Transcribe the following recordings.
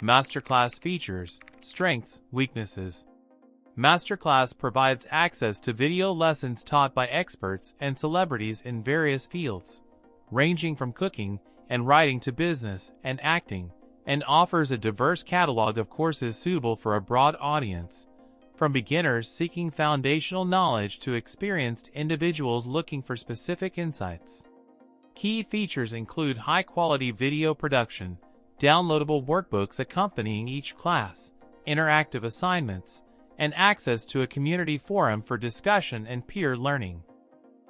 MasterClass features, strengths, weaknesses. MasterClass provides access to video lessons taught by experts and celebrities in various fields, ranging from cooking and writing to business and acting, and offers a diverse catalog of courses suitable for a broad audience, from beginners seeking foundational knowledge to experienced individuals looking for specific insights. Key features include high-quality video production, downloadable workbooks accompanying each class, interactive assignments, and access to a community forum for discussion and peer learning.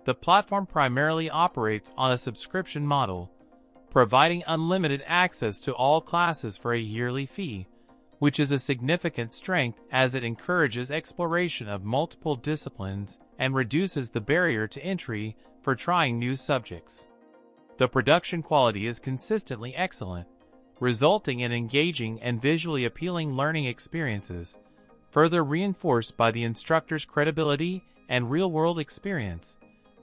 The platform primarily operates on a subscription model, providing unlimited access to all classes for a yearly fee, which is a significant strength as it encourages exploration of multiple disciplines and reduces the barrier to entry for trying new subjects. The production quality is consistently excellent, resulting in engaging and visually appealing learning experiences, further reinforced by the instructor's credibility and real-world experience,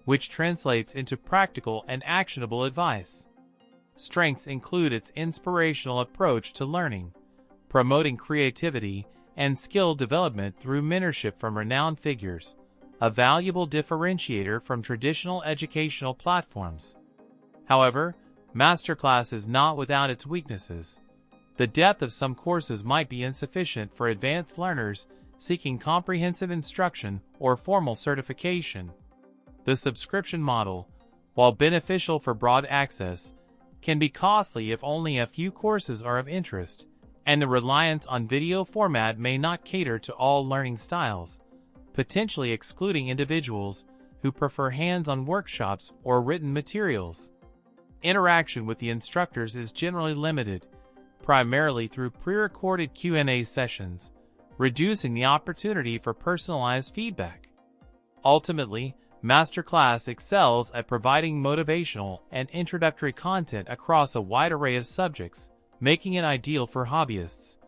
which translates into practical and actionable advice. Strengths include its inspirational approach to learning, promoting creativity and skill development through mentorship from renowned figures, a valuable differentiator from traditional educational platforms. However, MasterClass is not without its weaknesses. The depth of some courses might be insufficient for advanced learners seeking comprehensive instruction or formal certification. The subscription model, while beneficial for broad access, can be costly if only a few courses are of interest, and the reliance on video format may not cater to all learning styles, potentially excluding individuals who prefer hands-on workshops or written materials. Interaction with the instructors is generally limited, primarily through pre-recorded Q&A sessions, reducing the opportunity for personalized feedback. Ultimately, MasterClass excels at providing motivational and introductory content across a wide array of subjects, making it ideal for hobbyists,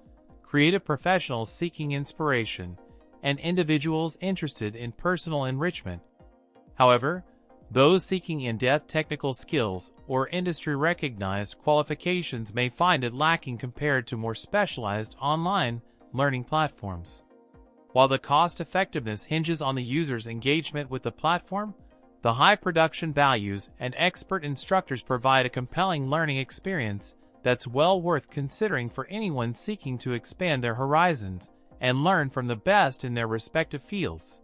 creative professionals seeking inspiration, and individuals interested in personal enrichment. However, those seeking in-depth technical skills or industry-recognized qualifications may find it lacking compared to more specialized online learning platforms. While the cost-effectiveness hinges on the user's engagement with the platform, the high production values and expert instructors provide a compelling learning experience that's well worth considering for anyone seeking to expand their horizons and learn from the best in their respective fields.